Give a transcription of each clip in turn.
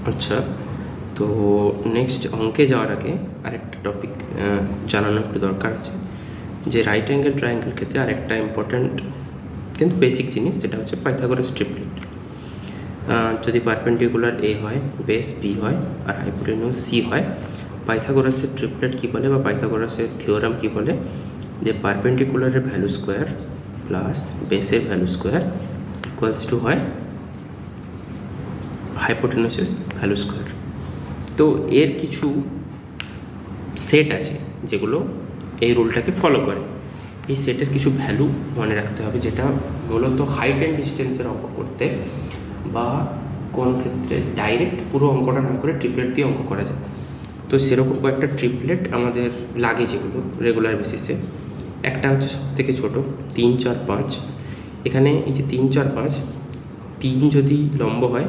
আচ্ছা, তো নেক্সট অঙ্কে যাওয়ার আগে আরেকটা টপিক জানানো একটু দরকার আছে, যে রাইট অ্যাঙ্গেল ট্রায়াঙ্গেল ক্ষেত্রে আরেকটা ইম্পর্ট্যান্ট কিন্তু বেসিক জিনিস, সেটা হচ্ছে পাইথাগোরাস ট্রিপলেট। যদি পারপেন্ডিকুলার এ হয়, বেস বি হয়, আর হাইপোটেনিউজ সি হয়, পাইথাগোরাসের ট্রিপলেট কী বলে বা পাইথাগোরাসের থিওরাম কী বলে, যে পারপেন্ডিকুলারের ভ্যালু স্কোয়ার প্লাস বেসের ভ্যালু স্কোয়ার ইকুয়ালস টু হয় হাইপোটেনিউসের ভ্যালু স্কোয়ার। তো এর কিছু সেট আছে যেগুলো এই রুলটাকে ফলো করে। এই সেটের কিছু ভ্যালু মনে রাখতে হবে, যেটা মূলত হাইট অ্যান্ড ডিস্টেন্সের অঙ্ক করতে বা কোন ক্ষেত্রে ডাইরেক্ট পুরো অঙ্কটা না করে ট্রিপলেট দিয়ে অঙ্ক করা যায়। তো সেরকম কয়েকটা ট্রিপলেট আমাদের লাগে যেগুলো রেগুলার বেসিসে। একটা হচ্ছে সবথেকে ছোটো 3, 4, 5। এখানে এই যে 3, 4, 5, 3 যদি লম্ব হয়,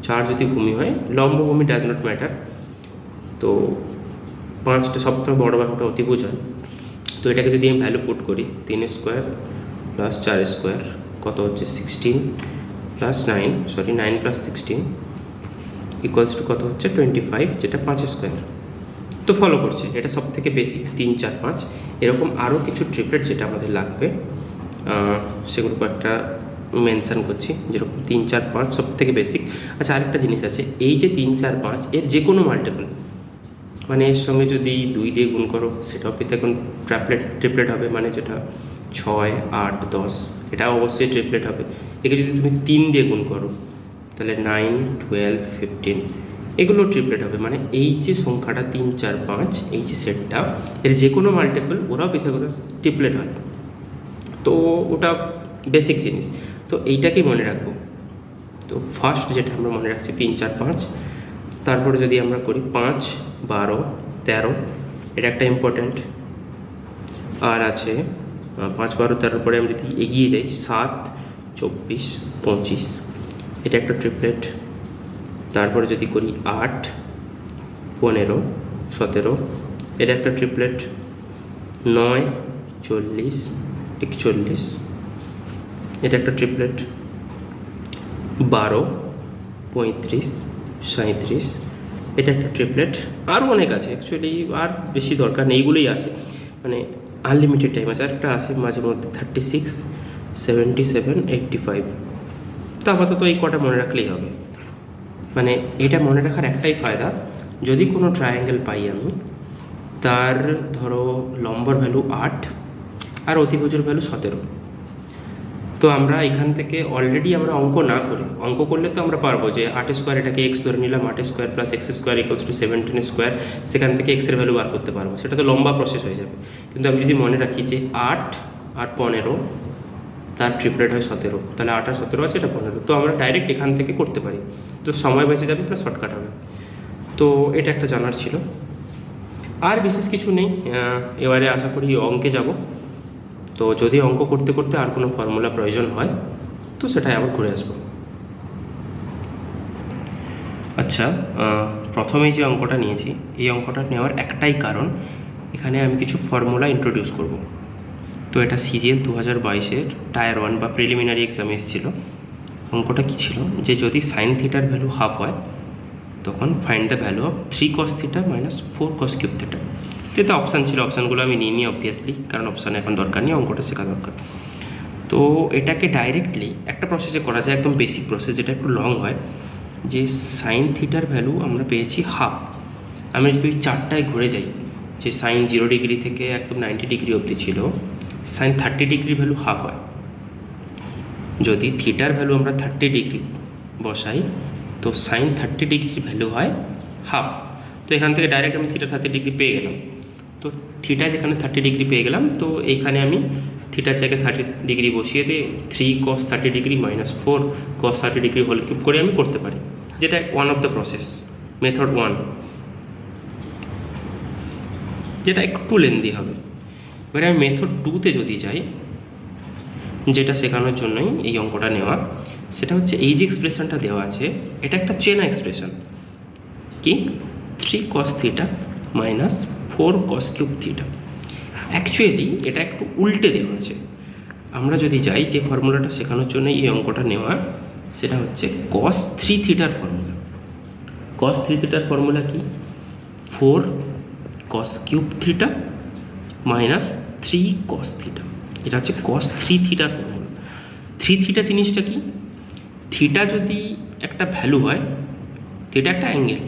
4 যদি ভূমি হয়, লম্ব ভূমি ডাজ নট ম্যাটার। তো 5টা সবথেকে বড় বাহুটা অতিভুজ হয়। তো এটাকে যদি আমি ভ্যালু পুট করি, 3 স্কোয়ার প্লাস 4 স্কোয়ার কত হচ্ছে 16 plus 9, sorry 9 plus 16 equals to কত হচ্ছে 25, যেটা 5 স্কোয়ার। তো ফলো করছে, এটা সব থেকে বেসিক 3, 4, 5। এরকম আরও কিছু ট্রিপলেট যেটা আমাদের লাগবে, সেগুলো কয়েকটা মেনশান করছি, যেরকম 3, 4, 5 সব থেকে বেসিক। আচ্ছা, আরেকটা জিনিস আছে, এই যে 3, 4, 5 এর যে কোনো মাল্টিপল, মানে এর সঙ্গে যদি 2 দিয়ে গুণ করো সেটাও এখন ট্রিপলেট হবে, মানে যেটা 6, 8, 10 এটা অবশ্যই ট্রিপলেট হবে। একে যদি তুমি 3 দিয়ে গুণ করো তাহলে 9, 12, 15 এগুলো ট্রিপলেট হবে। মানে এই যে সংখ্যাটা 3, 4, 5 এই যে সেটটা, এর যে কোনো মাল্টিপল ওরাও পিথাগোরাস ট্রিপলেট হয়। তো ওটা বেসিক জিনিস, তো এইটাকেই মনে রাখবো। তো ফার্স্ট যেটা আমরা মনে রাখছি 3, 4, 5। তারপরে যদি আমরা করি 5, 12, 13, এটা একটা ইম্পর্ট্যান্ট। আর আছে 5, 12, 13 পরে আমি যদি এগিয়ে যাই 7, 24, 25 এটা একটা ট্রিপলেট। তারপরে যদি করি 8, 15, 17 এটা একটা ট্রিপলেট। 9, 40, 41 এটা একটা ট্রিপলেট। 12, 35, 37 এটা একটা ট্রিপলেট। আরও অনেক আছে অ্যাকচুয়ালি, আর বেশি দরকার নেই, এইগুলোই আছে, মানে আনলিমিটেড টাইম আছে। আরেকটা আছে মাঝে মধ্যে 36, 77, 85। তো আপাতত এই কটা মনে রাখলেই হবে। মানে এটা মনে রাখার একটাই ফায়দা, যদি কোনো ট্রায়াঙ্গেল পাই আমি, তার ধরো লম্বর ভ্যালু 8 আর অতিভুজের ভ্যালু 17, তো আমরা এখান থেকে অলরেডি আমরা অঙ্ক না করে, অঙ্ক করলে তো আমরা পারবো যে 8 স্কোয়ার, এটাকে এক্স ধরে নিলাম, 8 square plus x square equals to 17 square, সেখান থেকে এক্সের ভ্যালু বার করতে পারবো, সেটা তো লম্বা প্রসেস হয়ে যাবে। কিন্তু আমি যদি মনে রাখি যে 8 আর 15 তার ট্রিপলেট হয় 17, তাহলে 8 আর 17 আছে, এটা 15, তো আমরা ডাইরেক্ট এখান থেকে করতে পারি। তো সময় বেঁচে যাবে প্লাস শর্টকাট হবে। তো এটা একটা জানার ছিল, আর বিশেষ কিছু নেই। এবারে আশা করি অঙ্কে যাব। তো যদি অঙ্ক করতে করতে আর কোনো ফর্মুলা প্রয়োজন হয় তো সেটাই আবার ঘুরে আসবো। আচ্ছা, প্রথমেই যে অঙ্কটা নিয়েছি, এই অঙ্কটা নেওয়ার একটাই কারণ, এখানে আমি কিছু ফর্মুলা ইন্ট্রোডিউস করব। তো এটা সিজিএল 2022-এর টায়ার 1 বা প্রিলিমিনারি এক্সামে এসেছিল। অঙ্কটা কী ছিল, যে যদি সাইন থিটার ভ্যালু হাফ হয় তখন find the value of 3 cos theta minus 4 cos cube theta. তো এটা অপশান ছিল, অপশানগুলো আমি নিয়ে নিই অবভিয়াসলি, কারণ অপশানে এখন দরকার নেই, অঙ্কটা শেখা দরকার। তো এটাকে ডাইরেক্টলি একটা প্রসেসে করা যায়, একদম বেসিক প্রসেস, যেটা একটু লং হয়, যে সাইন থিটার ভ্যালু আমরা পেয়েছি হাফ। আমি যদি ওই চারটায় ঘুরে যাই, যে সাইন 0 ডিগ্রি থেকে একদম 90 ডিগ্রি অবধি ছিল, সাইন 30 ডিগ্রি ভ্যালু হাফ হয়। যদি থিটার ভ্যালু আমরা 30 ডিগ্রি বসাই, তো সাইন 30 ডিগ্রির ভ্যালু হয় হাফ। তো এখান থেকে ডাইরেক্ট আমি থিটা 30 ডিগ্রি পেয়ে গেলাম। তো থিটা যেখানে 30 ডিগ্রি পেয়ে গেলাম, তো এইখানে আমি থিটার জায়গায় 30 ডিগ্রি বসিয়ে দিয়ে 3 cos 30 degree minus 4 cos 30 degree whole cube করে আমি করতে পারি, যেটা one of the process, method 1, যেটা একটু লেন্দি হবে। এবারে আমি মেথড 2-তে যদি যাই, যেটা শেখানোর জন্যই এই অঙ্কটা নেওয়া, সেটা হচ্ছে এই যে এক্সপ্রেশনটা দেওয়া আছে, এটা একটা চেনা এক্সপ্রেশন, কি 3 cos theta minus 4 cos cube theta. Actually এটা একটু উল্টে দেওয়া আছে। আমরা যদি যাই, যে ফর্মুলাটা শেখানোর জন্য এই অঙ্কটা নেওয়া, সেটা হচ্ছে cos 3 থিটার ফর্মুলা। কস থ্রি থিটার ফর্মুলা কি? 4 cos cube theta minus 3 cos theta. এটা হচ্ছে কস থ্রি থিটার ফর্মুলা। থ্রি থিটা জিনিসটা কি? থিটা যদি একটা ভ্যালু হয়, থিটা একটা অ্যাঙ্গেল,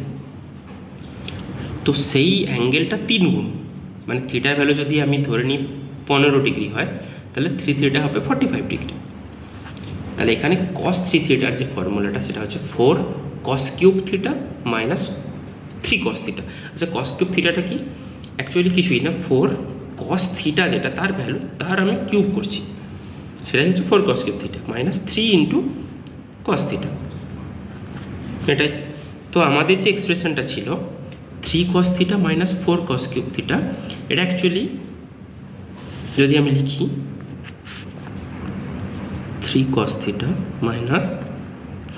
তো সেই অ্যাঙ্গেলটা 3 গুণ, মানে থিটার ভ্যালু যদি আমি ধরে নিই 15 ডিগ্রি হয়, তাহলে থ্রি থিটা হবে 45 ডিগ্রি। তাহলে এখানে কস থ্রি থিটার যে ফর্মুলাটা সেটা হচ্ছে 4 cos cube theta minus 3 cos theta. আচ্ছা, কস কিউব থিটাটা কি? অ্যাকচুয়ালি কিছুই না, 4 কস থিটা যেটা তার ভ্যালু, তার আমি কিউব করছি, সেটাই হচ্ছে 4 cos cube theta minus 3 into cos theta, এটাই। তো আমাদের যে এক্সপ্রেশনটা ছিল 3 cos theta minus 4 cos cube theta, এটা অ্যাকচুয়ালি যদি আমি লিখি 3 cos theta minus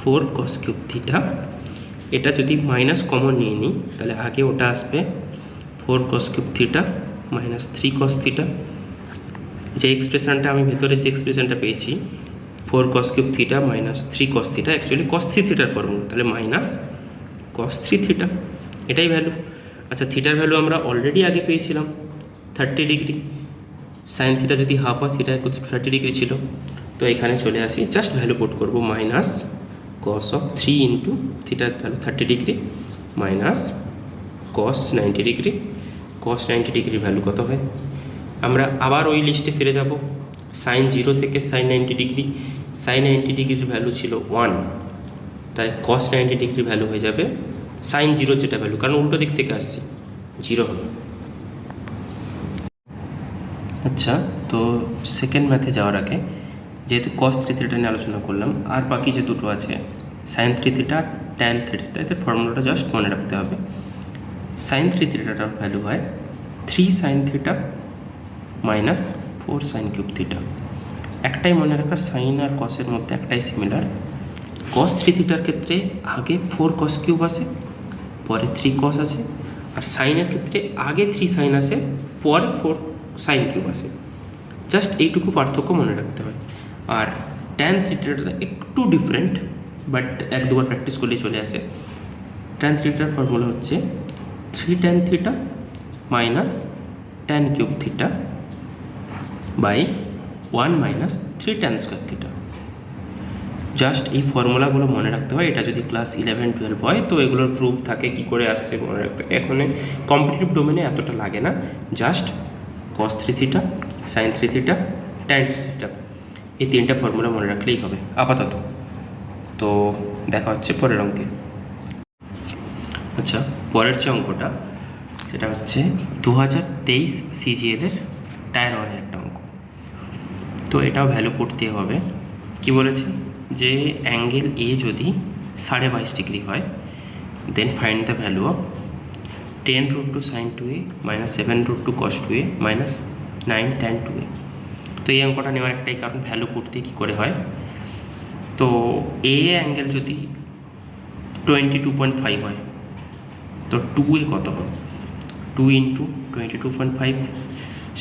4 cos cube theta, এটা যদি মাইনাস কমন নিয়ে নিই তাহলে আগে ওটা আসবে 4 cos cube theta minus 3 cos theta. যে এক্সপ্রেশনটা আমি ভেতরে যে এক্সপ্রেশনটা পেয়েছি 4 cos cube theta minus 3 cos theta, actually cos three থিটার ফর্মুলা, তাহলে মাইনাস কস থ্রি থিটা, এটাই ভ্যালু। আচ্ছা, থিটার ভ্যালু আমরা অলরেডি আগে পেয়েছিলাম 30 ডিগ্রি। সাইন থিটা যদি হাফ হয়, থিটা 30 ডিগ্রি ছিল। তো এখানে চলে আসি, জাস্ট ভ্যালু পুট করবো, মাইনাস কস অফ 3 ইন্টু থিটার value 30 degree minus cos 90 degree. Cos 90 degree value কত হয়? আমরা আবার ওই লিস্টে ফিরে যাব, সাইন 0 থেকে সাইন 90 ডিগ্রি। সাইন 90 ডিগ্রির ভ্যালু ছিল 1, তাই কস 90 ডিগ্রি ভ্যালু হয়ে যাবে সাইন 0 যেটা ভ্যালু, কারণ উল্টো দিক থেকে আসছি, 0 হবে। আচ্ছা, তো সেকেন্ড ম্যাথে যাওয়ার আগে যেহেতু কস থ্রি থিটা নিয়ে আলোচনা করলাম, আর বাকি যে দুটো আছে sign three theta, tan three theta, এদের ফর্মুলাটা জাস্ট মনে রাখতে হবে। সাইন থ্রি থিটাটার ভ্যালু হয় 3 sine theta minus 4 sine cube theta. একটাই মনে রাখার, সাইন আর কসের মধ্যে একটাই সিমিলার। কস থ্রি থিটার ক্ষেত্রে আগে 4 কস কিউব আসে, পরে 3 কস আসে, আর সাইনের ক্ষেত্রে আগে 3 সাইন আসে, পরে 4 সাইন কিউব আসে। জাস্ট এইটুকু পার্থক্য মনে রাখতে হয়। আর ট্যান থিটাটা একটু ডিফারেন্ট, বাট 1-2বার প্র্যাকটিস করলেই চলে আসে। ট্যান থিটার ফর্মুলা হচ্ছে 3 tan theta minus tan cube theta by 1 minus 3 tan square theta. Just এই ফর্মুলাগুলো মনে রাখতে হয়। এটা যদি ক্লাস 11-12 হয় তো এগুলোর প্রুফ থাকে, কী করে আসছে মনে রাখতে হয়। এখন কম্পিটিটিভ ডোমেনে এতটা লাগে না, just cos three theta, sign three theta, tan three theta, এই 3টা ফর্মুলা মনে রাখলেই হবে আপাতত। তো দেখা হচ্ছে পরের অঙ্কে। আচ্ছা, পরের যে অঙ্কটা সেটা হচ্ছে 2023 সিজিএলের টায়ার 1-এর একটা অঙ্ক। তো এটাও ভ্যালু করতে হবে। কি বলেছে যে অ্যাঙ্গেল এ যদি 22.5 ডিগ্রি হয়, then find the value of 10√2 sin 2a minus 7√2 cos 2a minus 9 tan 2a। তো এই অঙ্কটা নেওয়ার একটাই কারণ, ভ্যালু করতে কী করে হয়। তো এ অ্যাঙ্গেল যদি 22.5 হয়, তো 2a কত হবে? 2 ইন্টু 22.5,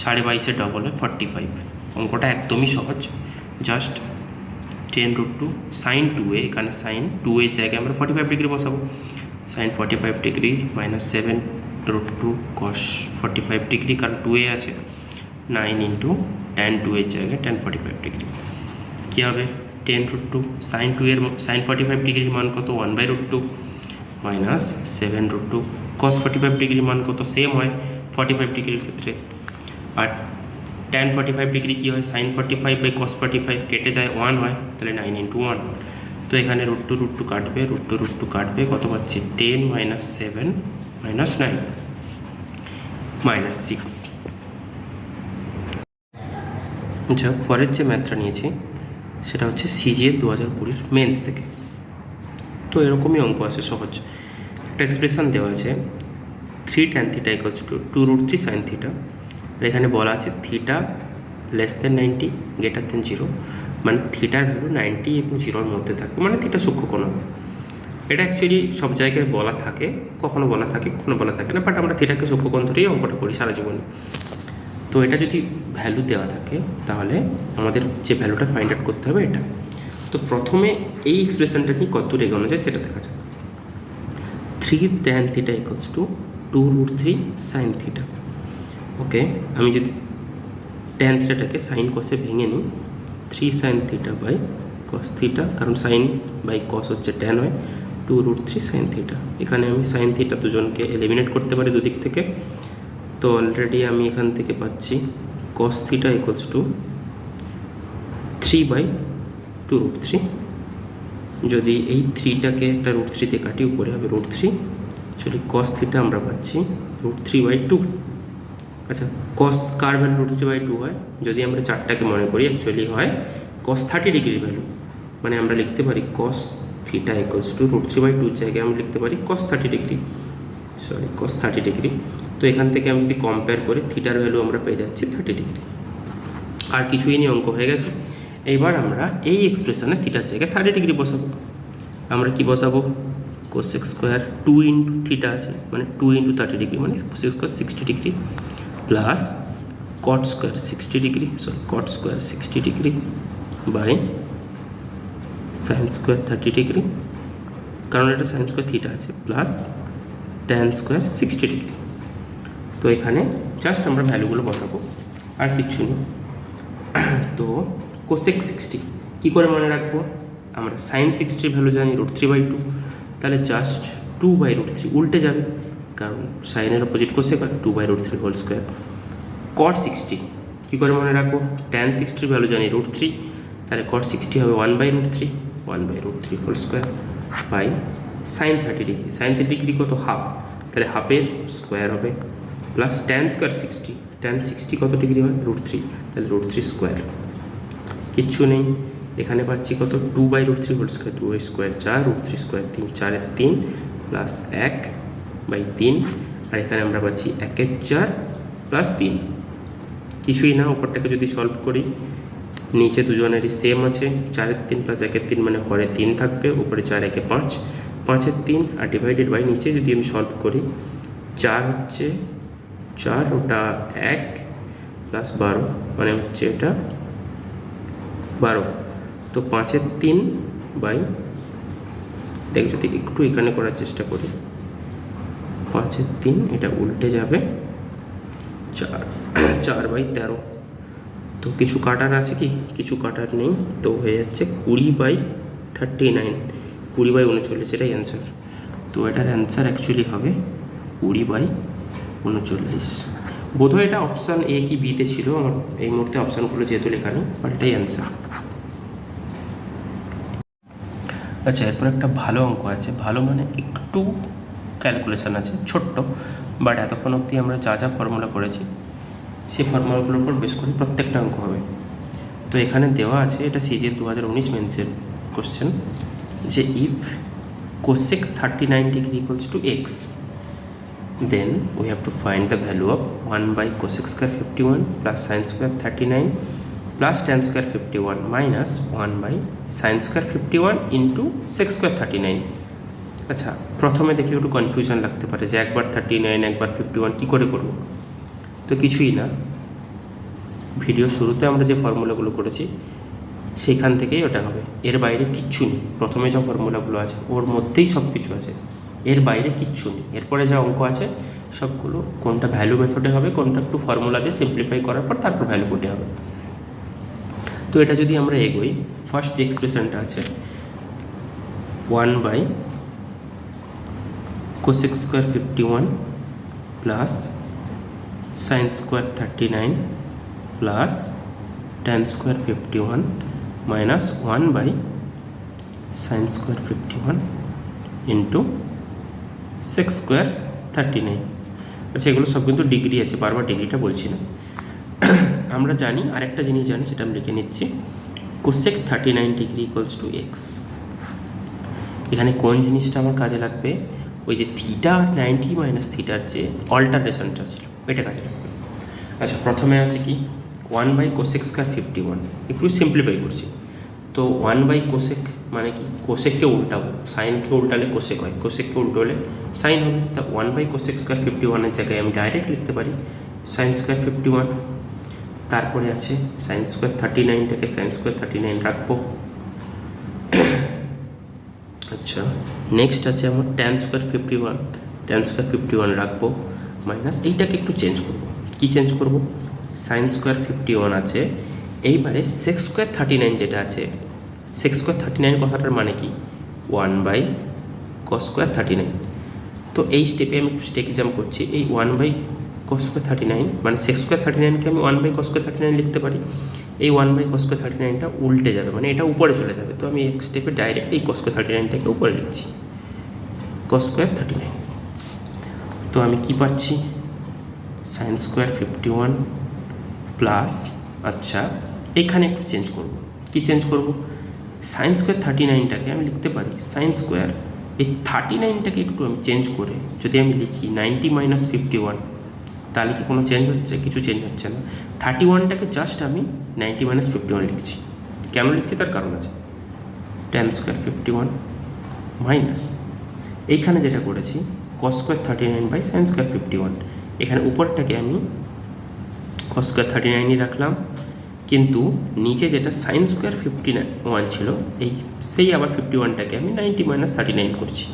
22.5 ডবল হয় 45। অঙ্কটা একদমই সহজ, জাস্ট 10√2 sin 2a, এখানে সাইন 2a জায়গায় আমরা 45 ডিগ্রি বসাবো, sine 45 degree minus 7√2 cos 45 degree, কারণ 2a আছে, 9 ইন্টু ট্যান 2 এর জায়গায় ট্যান 45 ডিগ্রি। কী হবে? 10√2 সাইন 2 এর সাইন 45 ডিগ্রির মান কত? 1/√2 মাইনাস 7√2 cos 45 ডিগ্রির মান কত? সেম হয় 45 ডিগ্রির ক্ষেত্রে। আর ট্যান 45 ডিগ্রি কী হয়? সাইন 45/cos 45 কেটে যায়, 1 হয়, তাহলে 9 ইন্টু 1। তো এখানে √2 কাটবে, √2 কাটবে, কত পাচ্ছি? 10 মাইনাস 7 মাইনাস 9 মাইনাস 6। আচ্ছা, পরের যে ম্যাথটা নিয়েছি সেটা হচ্ছে সিজিএল 2020 মেন্স থেকে। তো এরকমই অঙ্ক আছে সহজ। একটা এক্সপ্রেশন দেওয়া আছে 3 tan theta equals to 2√3 sin theta. আর এখানে বলা আছে theta less than 90 greater than 0, মানে থিটার ভ্যালু 90 এবং 0-র মধ্যে থাকবে, মানে থিটা সূক্ষ্মকোণ হবে। এটা অ্যাকচুয়ালি সব জায়গায় বলা থাকে, কখনো বলা থাকে কখনো বলা থাকে না, বাট আমরা থিটাকে সূক্ষ্মকোণ ধরেই অঙ্কটা করি সারা জীবনে। তো এটা যদি ভ্যালু দেওয়া থাকে তাহলে আমাদের যে ভ্যালুটা ফাইন্ড আউট করতে হবে এটা। তো প্রথমে এই এক্সপ্রেশনটা নিয়ে কত এগোনো যায় সেটা দেখা যাক। 3 3 tan theta equals to 2√3 sine theta. Okay, আমি যদি ট্যান থিটাটাকে সাইন কসে ভেঙে নিই, 3 sine theta by cos theta, কারণ সাইন বাই কস হচ্ছে ট্যান হয়, 2√3 সাইন থিটা। এখানে আমি সাইন থিটা দুজনকে এলিমিনেট করতে পারি দুদিক থেকে। তো অলরেডি আমি এখান থেকে পাচ্ছি কস থিটা ইকুয়ালস টু 3/2√3। যদি এই 3টাকে একটা √3 কাটি, উপরে হবে √3, অ্যাকচুয়ালি কস থিটা আমরা পাচ্ছি √3/2। আচ্ছা, কস কার ভ্যালু √3/2 হয়? যদি আমরা চারটাকে মনে করি, অ্যাকচুয়ালি হয় কস 30 ডিগ্রি ভ্যালু। মানে আমরা লিখতে পারি কস থিটা ইকুয়ালস টু √3/2 জায়গায় আমরা লিখতে পারি কস 30 ডিগ্রি, কস 30 ডিগ্রি। তো এখান থেকে আমি যদি কম্পেয়ার করি, থিটার ভ্যালু আমরা পেয়ে যাচ্ছি 30 ডিগ্রি। আর কিছুই নেই, অঙ্ক হয়ে গেছে। এইবার আমরা এই এক্সপ্রেশনে থিটার জায়গায় 30 ডিগ্রি বসাবো। আমরা কি বসাবো? কোসেক স্কোয়ার 2 ইন্টু থিটা আছে, মানে 2 ইন্টু 30 ডিগ্রি, মানে cosec square 60 degree, plus cot square 60 degree, cot square 60 degree by sine square 30 degree, কারণ এটা সাইন স্কোয়ার থিটা আছে, প্লাস ট্যান স্কোয়ার 60 ডিগ্রি। তো এখানে জাস্ট আমরা ভ্যালুগুলো বসাবো, আর কিচ্ছু নেই। তো কোসেক 60 কী করে মনে রাখবো? আমরা সাইন 60 ভ্যালু জানি √3/2, তাহলে জাস্ট 2/√3 উল্টে যাবে, কারণ সাইনের অপোজিট কোসেক হয়, 2/√3 হোল স্কোয়ার। কট 60 কী করে মনে রাখবো? ট্যান 60 ভ্যালু জানি √3, তাহলে কট 60 হবে 1/√3 whole square by sine 30 degree. Sine 30 degree কত? হাফ, তাহলে হাফের স্কোয়ার হবে, প্লাস ট্যান স্কোয়ার 60, ট্যান 60 কত ডিগ্রি হয়? √3, তাহলে √3 স্কোয়ার। কিচ্ছু নেই, এখানে পাচ্ছি কত? 2/√3 whole square, 2 square 4, √3 square 3, 4 3 plus 1/3, আর এখানে আমরা পাচ্ছি 1 4 প্লাস 3। কিছুই না, উপরটাকে যদি সলভ করি, নিচে দুজনেরই সেম আছে, 4 3 প্লাস 1 3 মানে হরে 3 থাকবে, উপরে 4 1 5, 5 3, আর ডিভাইডেড বাই নিচে যদি আমি সলভ করি, 4 হচ্ছে 4, ওটা 1 প্লাস 12 মানে হচ্ছে এটা 12। তো 5 3 বাই, দেখ যদি একটু এখানে করার চেষ্টা করি, 5 3, এটা উল্টে যাবে 4/13। তো কিছু কাটার আছে কি? কিছু কাটার নেই, তো হয়ে যাচ্ছে 20/39, 20/39, এটাই অ্যান্সার। তো এটার অ্যান্সার অ্যাকচুয়ালি হবে 20/39। বোধহয় এটা অপশান এ কি বিতে ছিল, আমার এই মুহূর্তে অপশানগুলো যেহেতু লেখা নেই, বাট এটাই অ্যান্সার। আচ্ছা, এরপর একটা ভালো অঙ্ক আছে, ভালো মানে একটু ক্যালকুলেশান আছে, ছোট্ট, বাট এতক্ষণ অবধি আমরা যা যা ফর্মুলা করেছি সেই ফর্মুলাগুলোর উপর বেশ করে প্রত্যেকটা অঙ্ক হবে। তো এখানে দেওয়া আছে, এটা সিজিএল 2019 মেন্সের কোশ্চেন, যে if cosec 39 degree equals to x, then we have to find the value of one by cosec square 51 plus sine square 39 plus tan square 51 minus one by sine square 51 into sec square 39। আচ্ছা, প্রথমে দেখি একটু কনফিউশন লাগতে পারে যে একবার 39 একবার 51 কী করে করবো। তো কিছুই না, ভিডিও শুরুতে আমরা যে ফর্মুলাগুলো করেছি সেইখান থেকেই ওটা হবে, এর বাইরে কিচ্ছু নেই। প্রথমে যা ফর্মুলাগুলো আছে ওর মধ্যেই সব কিছু আছে, এর বাইরে কিচ্ছু নেই। এরপরে যা অঙ্ক আছে সবগুলো কোনটা ভ্যালু মেথডে হবে, কোনটা একটু ফর্মুলা দিয়ে সিম্পলিফাই করার পর তারপর ভ্যালু কোটে হবে। তো এটা যদি আমরা এগোই, ফার্স্ট যে এক্সপ্রেশনটা আছে one by cosec square 51 plus sine square 39 plus tan square 51 minus one by sine square 51 into sec square 39। আচ্ছা, এগুলো সব কিন্তু ডিগ্রি আছে, বারবার ডিগ্রিটা বলছি না। আমরা জানি, আরেকটা জিনিস জানি, সেটা আমি লিখে নিচ্ছি, cosec 39 degree equals to x. এখানে কোন জিনিসটা আমার কাজে লাগবে? ওই যে থিটা আর 90 মাইনাস থিটার যে অল্টারনেশনটা ছিল, এটা কাজে লাগবে। আচ্ছা, প্রথমে আসে কি 1/কোসেক স্কোয়ার 51, একটু সিম্পলিফাই করছি। তো 1/কোসেক মানে কি? কোসেককে উল্টাবো, সাইনকে উল্টালে কোসেক হয়, কোসেককে উল্টোলে সাইন হবে। তা 1/কোসেক স্কোয়ার 51-এর জায়গায় আমি ডাইরেক্ট লিখতে পারি সাইন স্কোয়ার 51। তারপরে আছে সাইন স্কোয়ার 39টাকে সাইন স্কোয়ার 39 রাখবো। আচ্ছা, নেক্সট আছে আমার tan স্কোয়ার 51, tan স্কোয়ার 51 রাখবো, মাইনাস এইটাকে একটু চেঞ্জ করব। কি চেঞ্জ করব? সাইন স্কোয়ার 51 আছে, এইবারে সেক স্কোয়ার 39 যেটা আছে, সেক স্কোয়ার 39 কথাটার মানে কি? 1/cos square 39। তো এই স্টেপে আমি একটু স্টেক এক্সাম করছি, এই 1/cos স্কোয়ার 39 মানে সেক স্কোয়ার 39কে আমি 1/cos স্কোয়ার 39 লিখতে পারি। এই 1/cos স্কোয়ার 39টা উল্টে যাবে, মানে এটা উপরে চলে যাবে। তো আমি এক স্টেপে ডাইরেক্ট এই cos স্কোয়ার 39টাকে উপরে লিখছি, cos স্কোয়ার 39। তো আমি কি পাচ্ছি? সাইন স্কোয়ার 51 প্লাস, আচ্ছা এইখানে একটু চেঞ্জ করব। কি চেঞ্জ করব? সাইন স্কোয়ার 39টাকে আমি লিখতে পারি সাইন স্কোয়ার, এই 39টাকে একটু আমি চেঞ্জ করে যদি আমি লিখি 90 - 51, তাহলে কি কোনো চেঞ্জ হচ্ছে? কিছু চেঞ্জ হচ্ছে না। 31টাকে জাস্ট আমি 90 - 51 লিখছি। কেন লিখছি তার কারণ আছে। tan স্কোয়ার 51 মাইনাস এইখানে যেটা করেছি cos স্কোয়ার 39/sin স্কোয়ার 51, এখানে উপরটাকে আমি cos স্কোয়ার 39ই রাখলাম, কিন্তু নিচে যেটা সাইন স্কোয়ার 51 ছিল এই সেই আবার 51টাকে আমি 90 - 39 করছি,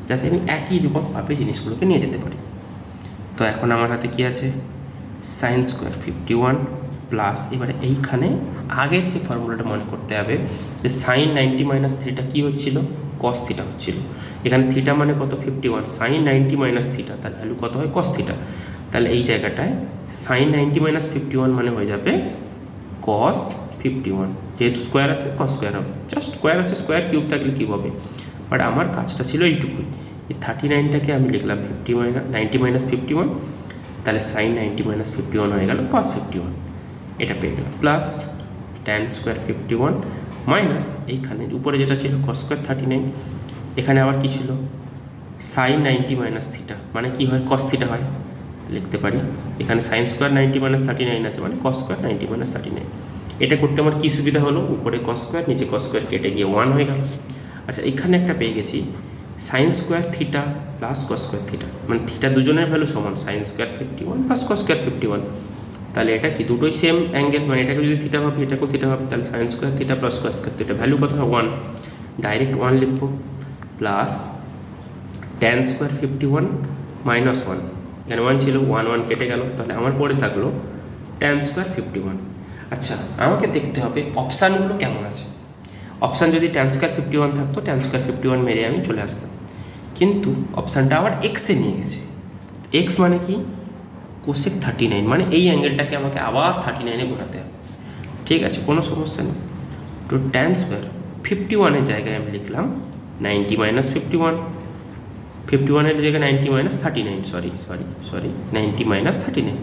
যাতে আমি একই রকমভাবে জিনিসগুলোকে নিয়ে যেতে পারি। তো এখন আমার হাতে কী আছে? সাইন স্কোয়ার 51 প্লাস, এবারে এইখানে আগের যে ফর্মুলাটা মনে করতে হবে যে সাইন 90 - থিটা কী হচ্ছিল? কস থিটা হচ্ছিল। এখানে থিটা মানে কত? 51, সাইন 90 - থিটা, তার ভ্যালু কত হয়? Cos theta. তাহলে এই জায়গাটায় সাইন 90 - 51 মানে হয়ে যাবে কস 51, যেহেতু স্কোয়ার আছে কস স্কোয়ার হবে, জাস্ট স্কোয়ার আছে, স্কোয়ার কিউব থাকলে কী হবে। বাট আমার কাজটা ছিল এইটুকুই, এই 39টাকে আমি লিখলাম 90 - 51, তাহলে সাইন 90 - 51 হয়ে গেল কস 51, এটা পেয়ে গেলাম। প্লাস tan স্কোয়ার 51 মাইনাস এইখানে উপরে যেটা ছিল cos স্কোয়ার 39, এখানে আবার কি ছিল? সাইন 90 - থিটা মানে কি হয়? cos থিটা হয়, লিখতে পারি এখানে সাইন স্কোয়ার 90 - 39 আছে, মানে cos স্কোয়ার 90 - 39। এটা করতে আমার কী সুবিধা হলো? উপরে cos স্কোয়ার, নিচে cos স্কোয়ার কেটে গিয়ে 1 হয়ে গেল। আচ্ছা, এখানে একটা পেয়ে গেছি sign square theta plus cos square theta, মানে থিটা দুজনের ভ্যালু সমান, sine square 51 plus cos square 51। তাহলে এটা কি? দুটোই সেম অ্যাঙ্গেল, মানে এটাকে যদি থিটা ভাবি এটাকেও থিটা ভাবি, তাহলে sign square theta plus cos square theta value কত হয়? 1, ডাইরেক্ট 1 লিখবো। প্লাস tan স্কোয়ার 51 মাইনাস 1, এখানে 1 ছিল, 1 কেটে গেল, তাহলে আমার পরে থাকলো tan স্কোয়ার 51। আচ্ছা, আমাকে দেখতে হবে অপশানগুলো কেমন আছে। অপশান যদি tan স্কোয়ার 51 থাকতো, tan স্কোয়ার 51 মেরে আমি চলে আসতাম, কিন্তু অপশানটা আবার এক্সে নিয়ে গেছে। এক্স মানে কি? কোসেক 39, মানে এই অ্যাঙ্গেলটাকে আমাকে আবার 39-এ ঘোরাতে হবে। ঠিক আছে, কোনো সমস্যা নেই। তো tan স্কোয়ার 51-এর জায়গায় আমি লিখলাম 90 - 51, 51-এর জায়গায় 90 - 39, সরি 90 - 39,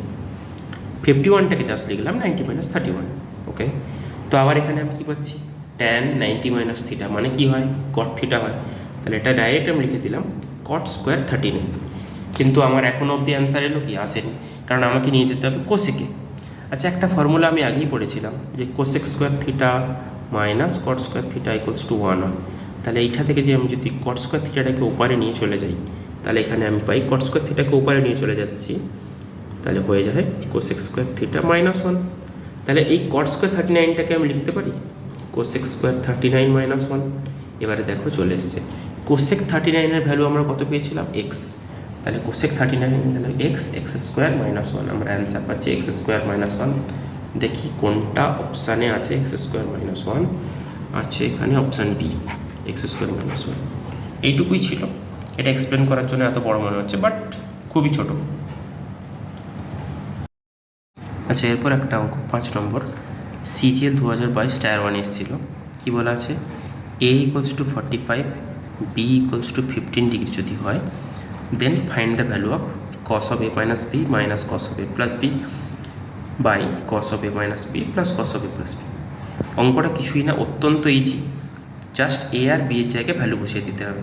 51টাকে জাস্ট লিখলাম 90 - 31। ওকে, তো আবার এখানে আমি কী পাচ্ছি? tan 90 - থিটা মানে কি হয়? cot থিটা হয়, তাহলে এটা ডাইরেক্ট আমি লিখে দিলাম cot স্কোয়ার 39। কিন্তু আমার এখনও অবধি অ্যান্সার এলো কি? আসেনি, কারণ আমাকে নিয়ে যেতে হবে কোসেকে। আচ্ছা, একটা ফর্মুলা আমি আগেই পড়েছিলাম যে cosec square theta minus cot square theta equals two 1 হয়। তাহলে এইটা থেকে যে আমি যদি cot স্কোয়ার থিটাটাকে ওপারে নিয়ে চলে যাই, তাহলে এখানে আমি পাই cot স্কোয়ার থিটাকে ওপারে নিয়ে চলে যাচ্ছি, তাহলে হয়ে যায় কোসেক স্কোয়ার থিটা মাইনাস 1। তাহলে এই cot স্কোয়ার 39টাকে আমি লিখতে পারি কোসেক স্কোয়ার 39 মাইনাস 1। এবারে দেখো চলে এসছে, কোসেক 39-এর ভ্যালু আমরা কত পেয়েছিলাম? এক্স, তাহলে কোসেক 39 তাহলে এক্স স্কোয়ার মাইনাস 1, আমরা অ্যান্সার পাচ্ছি এক্স স্কোয়ার মাইনাস 1। দেখি কোনটা অপশানে আছে এক্স স্কোয়ার মাইনাস 1, আছে এখানে option B, X square minus 1। এইটুকুই ছিল, এটা এক্সপ্লেন করার জন্য এত বড় মনে হচ্ছে, বাট খুবই ছোট। আচ্ছা, এরপর একটা অঙ্ক 5 নম্বর, CGL 2022 টায়ার 1 এসেছিলো। কী বলা আছে? A equals to 45, B equals to 15 degree যদি হয়, then find the value of cos of A minus B minus cos of A plus B by cos of A minus B plus cos of A plus B। অঙ্কটা কিছুই না, অত্যন্ত easy, just A আর B এর জায়গায় value বসিয়ে দিতে হবে।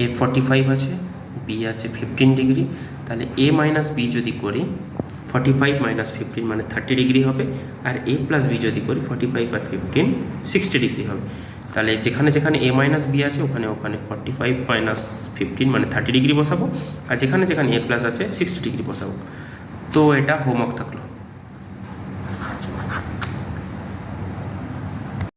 A 45 আছে, B আছে 15 ডিগ্রি, তাহলে A মাইনাস B যদি করি 45 মাইনাস 15 মানে 30 ডিগ্রি হবে, আর A প্লাস B যদি করি 45 আর 15 60 ডিগ্রি হবে। তাহলে যেখানে যেখানে A মাইনাস B আছে ওখানে 45 মাইনাস 15 মানে 30 ডিগ্রি বসাবো, আর যেখানে যেখানে A প্লাস আছে 60 ডিগ্রি বসাবো। তো এটা হোমওয়ার্ক থাকলো।